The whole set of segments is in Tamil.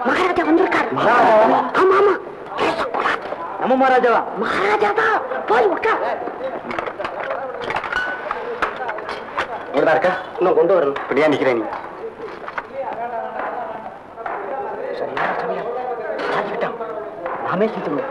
மகாராஜா வந்திருக்காரு. ஆமா ஆமா, நம்ம மகாராஜாவா? மகாராஜா தான். போய் உட்கார். இங்கதான் இருக்கா? இன்னும் கொண்டு வரணும். இப்படியா நிக்கிறேன் நீ? சரியான சமயம். ராஜிக்கிட்டான். நாமே செஞ்சோம்.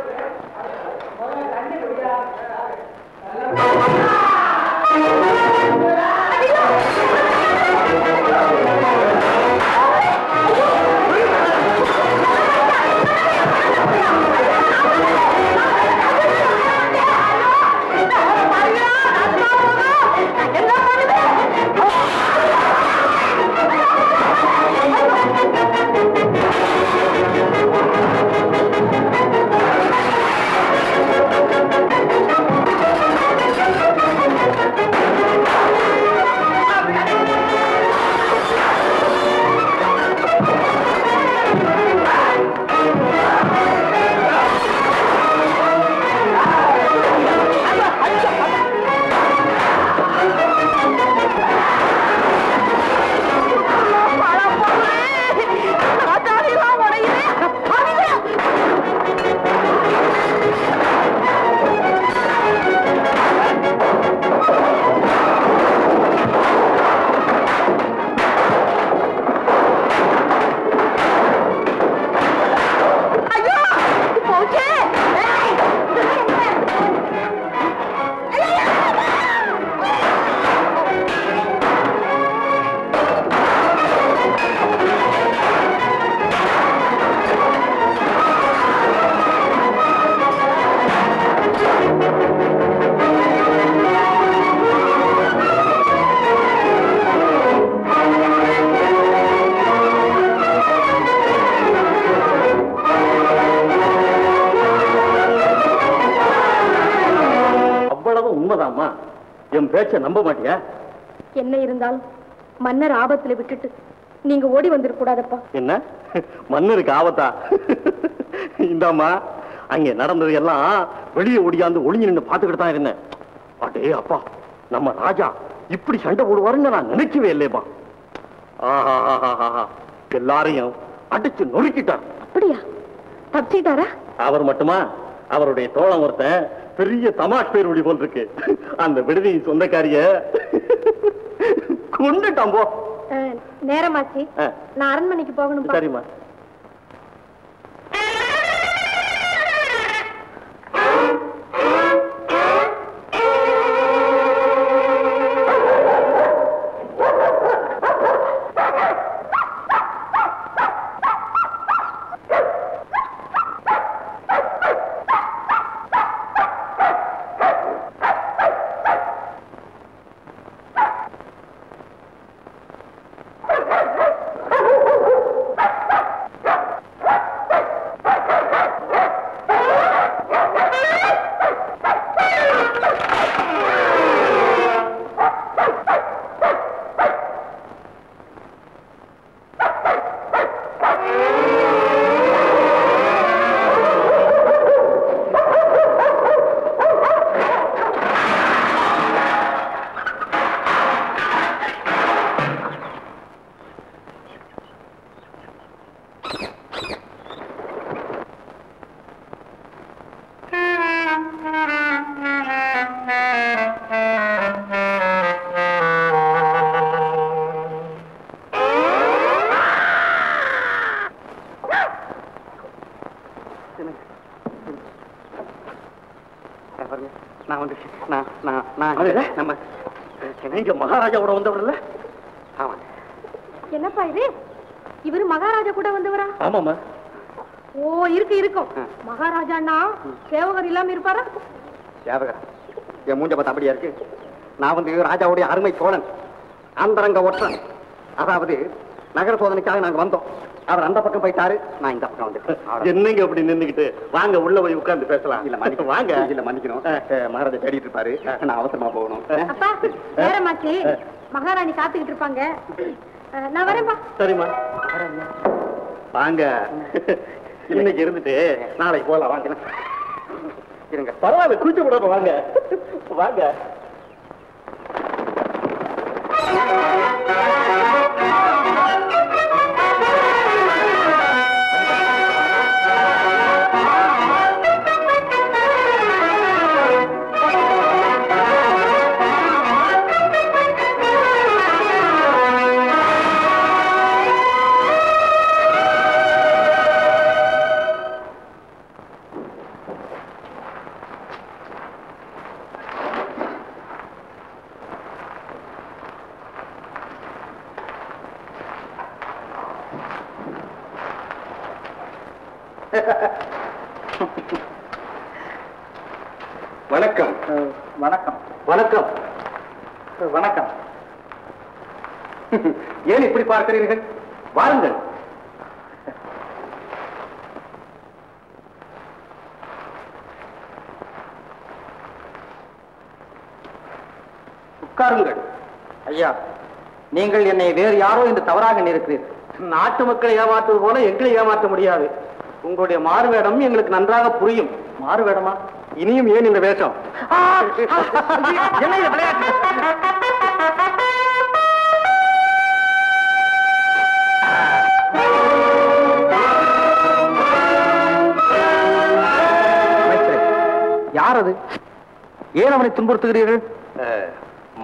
என் பேச்ச நம்ப மாட்டியா? என்ன இருந்தாலும் மன்னர் ஆபத்துல விட்டுட்டு நீங்க ஓடி வந்துடக் கூடாதப்பா. என்ன மன்னருக்கு ஆபத்தா? இந்தாமா, அங்க நடந்தது எல்லாம் வெளியே ஓடியாந்து ஒளிஞ்சு நின்று பாத்துக்கிட்டு தான் இருந்தேன். அடே அப்பா, நம்ம ராஜா இப்படி சண்டை போடுவாருன்னு நான் நினைக்கவே இல்லையப்பா. ஆஹா, எல்லாரையும் அடிச்சு நொறுக்கிட்டார். அப்படியா? தப்பிச்சிட்டாரா? அவர் மட்டுமா, அவருடைய தோழன் ஒருத்தன் பெரிய தமாஷ் பேர் ஒளி போல் இருக்கு. அந்த விடுதி சொந்தக்காரிய கொண்டுட்டான். போ, நேரமாச்சு, நான் அரண்மனைக்கு போகணும். சரிம்மா. நீங்க மகாராஜாவோட வந்தவர்ல? என்னப்பா இது? இவரு மகாராஜா கூட வந்தவரா? ஆமாமா. ஓ, இருக்கும். மகாராஜான்னா சேவகர் இல்லாம இருப்பாரா? சேவகர் என் மூஞ்ச பார்த்து அப்படியா இருக்கு? நான் வந்து ராஜாவுடைய அருமை தோழன், அந்தரங்க ஒற்றன். அதாவது நகர சோதனைக்காக நாங்க வந்தோம். அவர் அந்த பக்கம் போயிட்டாரு, நான் இந்த பக்கம் வந்துட்டேன். என்னங்க அப்படி நின்னுக்கிட்டு? வாங்க உள்ள போய் உட்கார்ந்து பேசலாம். இல்ல மன்னிக்கணும், வாங்க. இல்ல மன்னிக்கணும், மகாராஜா தேடிட்டு இருப்பாரு, நான் அவசரமா போகணும். அப்பா, நேரமாச்சு, மகாராணி காத்துக்கிட்டு இருப்பாங்க. நான் வரேன்பா. சரிம்மா, வாங்க. இன்னைக்கு இருந்துட்டு நாளைக்கு போகலாம். வாங்க. இருங்க, பரவாயில்ல, குளிச்சு விட. வாங்க வாங்க. வணக்கம். வணக்கம். வணக்கம். வணக்கம். ஏன் இப்படி பார்க்கிறீர்கள்? வாருங்கள். உட்காருங்கள். ஐயா, நீங்கள் என்னை வேறு யாரோ என்று தவறாக நினைக்கிறீர்கள். நாட்டு மக்களை ஏமாற்றுவது போல எங்களை ஏமாற்ற முடியாது. உங்களுடைய மாறுவேடம் எங்களுக்கு நன்றாக புரியும். மாறுவேடமா? இனியும் ஏன் இந்த வேஷம்? என்ன இது விளையாட்டு? யார் அது? ஏன் அவனை துன்புறுத்துகிறீர்கள்?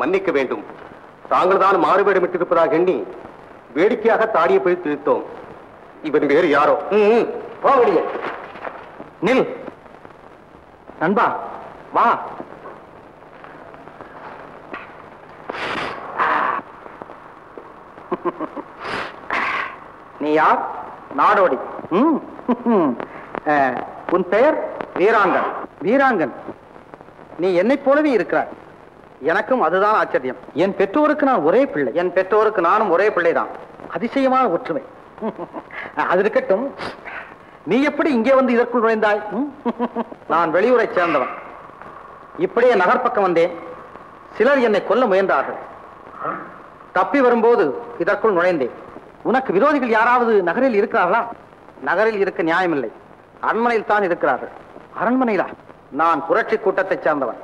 மன்னிக்க வேண்டும். தாங்கள் தான் மாறுவேடம் இட்டிருப்பதாக எண்ணி வேடிக்கையாக தாடியை பிடித்து இழுத்தோம். இவன் வேறு யாரோ. போகடிய நில். நண்பா வா. நீ யார்? நாடோடி. உன் பெயர்? வீராங்கன். வீராங்கன், நீ என்னை போலவே இருக்கிறாய். எனக்கும் அதுதான் ஆச்சரியம். என் பெற்றோருக்கு நான் ஒரே பிள்ளை. என் பெற்றோருக்கு நானும் ஒரே பிள்ளைதான். அதிசயமான ஒற்றுமை. அது இருக்கட்டும், நீ எப்படி இங்கே வந்து இதற்குள் நுழைந்தாய்? நான் வெளியூரை சேர்ந்தவன். இப்படியே நகர்ப்பக்கம் வந்தேன். சிலர் என்னை கொல்ல முயன்றார்கள். தப்பி வரும்போது இதற்குள் நுழைந்தேன். உனக்கு விரோதிகள் யாராவது நகரில் இருக்கிறார்களா? நகரில் இருக்க நியாயமில்லை. அரண்மனையில் தான் இருக்கிறார்கள். அரண்மனையிலா? நான் புரட்சி கூட்டத்தை சேர்ந்தவன்.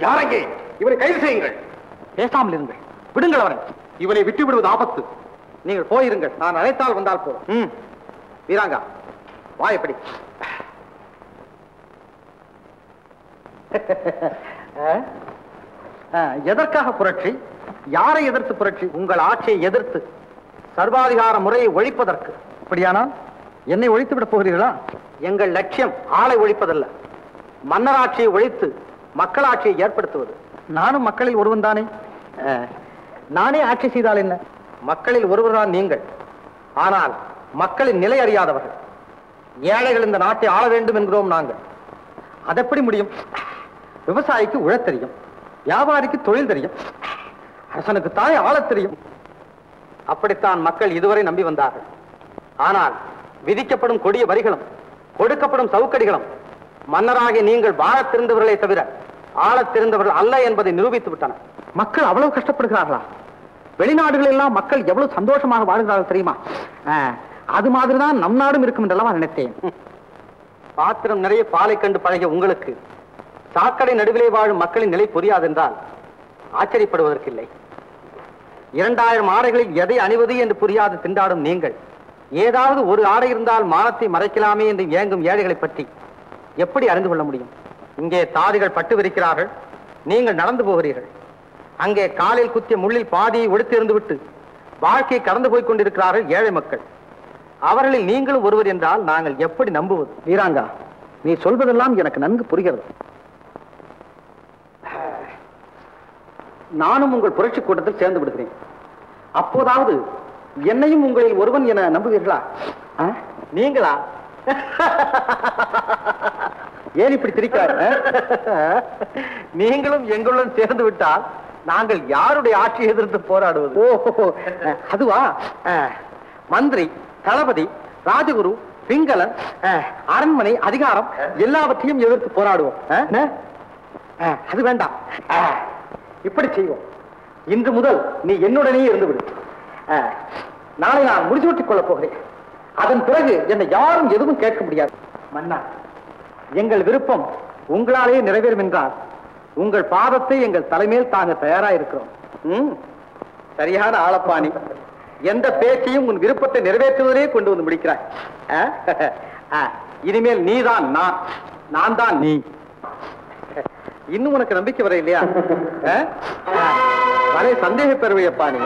யாரங்கே? இவனை கைது செய்யுங்கள். பேசாமல் இருங்கள். விடுங்கள் அவரை. இவனை விட்டு விடுவது ஆபத்து. நீங்கள் போயிருங்கள். நான் அழைத்தால் வந்தால் போதும். வீராங்கா, வா. எப்படி? எதற்காக புரட்சி? யாரை எதிர்த்து புரட்சி? உங்கள் ஆட்சியை எதிர்த்து, சர்வாதிகார முறையை ஒழிப்பதற்கு. அப்படியானால் என்னை ஒழித்து விட போகிறீர்களா? எங்கள் லட்சியம் ஆளை ஒழிப்பதல்ல, மன்னராட்சியை ஒழித்து மக்களாட்சியை ஏற்படுத்துவது. நானும் மக்களில் ஒருவன் தானே. நானே ஆட்சி செய்தால் என்ன? மக்களில் ஒருவர்தான் நீங்கள். ஆனால் மக்களின் நிலை அறியாதவர்கள். ஏழைகள் இந்த நாட்டை ஆள வேண்டும் என்கிறோம் நாங்கள். அதெப்படி முடியும்? விவசாயிக்கு உழத் தெரியும், வியாபாரிக்கு தொழில் தெரியும், அரசனுக்கு தானே ஆளத் தெரியும். அப்படித்தான் மக்கள் இதுவரை நம்பி வந்தார்கள். ஆனால் விதிக்கப்படும் கொடிய வரிகளும் கொடுக்கப்படும் சவுக்கடிகளும் மன்னராகிய நீங்கள் வாழத் தெரிந்தவர்களே தவிர ஆளத் தெரிந்தவர்கள் அல்ல என்பதை நிரூபித்து விட்டனர். மக்கள் அவ்வளவு கஷ்டப்படுகிறார்களா? வெளிநாடுகள் எல்லாம் மக்கள் எவ்வளவு சந்தோஷமாக வாழ்கிறார்கள் தெரியுமா? அது மாதிரிதான் நம் நாடும் இருக்கும் என்றெல்லாம் நினைத்தேன். பாத்திரம் நிறைய பாலை கண்டு பழகிய உங்களுக்கு சாக்கடை நடுவிலே வாழும் மக்களின் நிலை புரியாதென்றால் ஆச்சரியப்படுவதற்கில்லை. 2000 ஆடைகளில் எதை அணிவது என்று புரியாது திண்டாடும் நீங்கள் ஏதாவது ஒரு ஆடை இருந்தால் மானத்தை மறைக்கலாமே என்று ஏங்கும் ஏழைகளை பற்றி எப்படி அறிந்து கொள்ள முடியும்? இங்கே தாதிகள் பட்டு விரிக்கிறார்கள், நீங்கள் நடந்து போகிறீர்கள். அங்கே காலில் குத்திய முள்ளில் பாதியை ஒடுத்திருந்து விட்டு வாழ்க்கையை கடந்து போய் கொண்டிருக்கிறார்கள் ஏழை மக்கள். அவர்களில் நீங்களும் ஒருவர் என்றால் நாங்கள் எப்படி நம்புவது? வீராங்கா, நீ சொல்வதெல்லாம் எனக்கு நன்கு புரிகிறது. நானும் உங்கள் புரட்சி கூட்டத்தில் சேர்ந்து விடுகிறேன். அப்போதாவது என்னையும் உங்களில் ஒருவன் என நம்புவீர்களா? நீங்களா? ஏன் இப்படி திரிக்கிறார்? நீங்களும் எங்களுடன் சேர்ந்து விட்டால் நாங்கள் யாருடைய ஆட்சியை எதிர்த்து போராடுவது? ஓ, அதுவா? மந்திரி, தளபதி, ராஜகுரு, பிங்களன், அரண்மனை, அதிகாரம் எல்லாவற்றையும் எதிர்த்து போராடுவோம். அது வேண்டாம். இப்படி செய்வோம். இன்று முதல் நீ என்னுடனே இருந்து விடு. நாளை நான் முடிசூட்டிக் கொள்ளப் போகிறேன். அதன் பிறகு என்னை யாரும் எதுவும் கேட்க முடியாது. மன்னா, எங்கள் விருப்பம் உங்களாலேயே நிறைவேறும் என்றால் உங்கள் பாதத்தை எங்கள் தலைமையில் தாங்க தயாரா இருக்கிறோம். சரியான ஆளப்பாணி. எந்த பேச்சையும் உன் விருப்பத்தை நிறைவேற்றுவதே கொண்டு வந்து முடிக்கிறாய். இனிமேல் நீதான் நான் தான் நீ. இன்னும் உனக்கு நம்பிக்கை வர இல்லையா? சந்தேக பெறுவையப்பா நீ.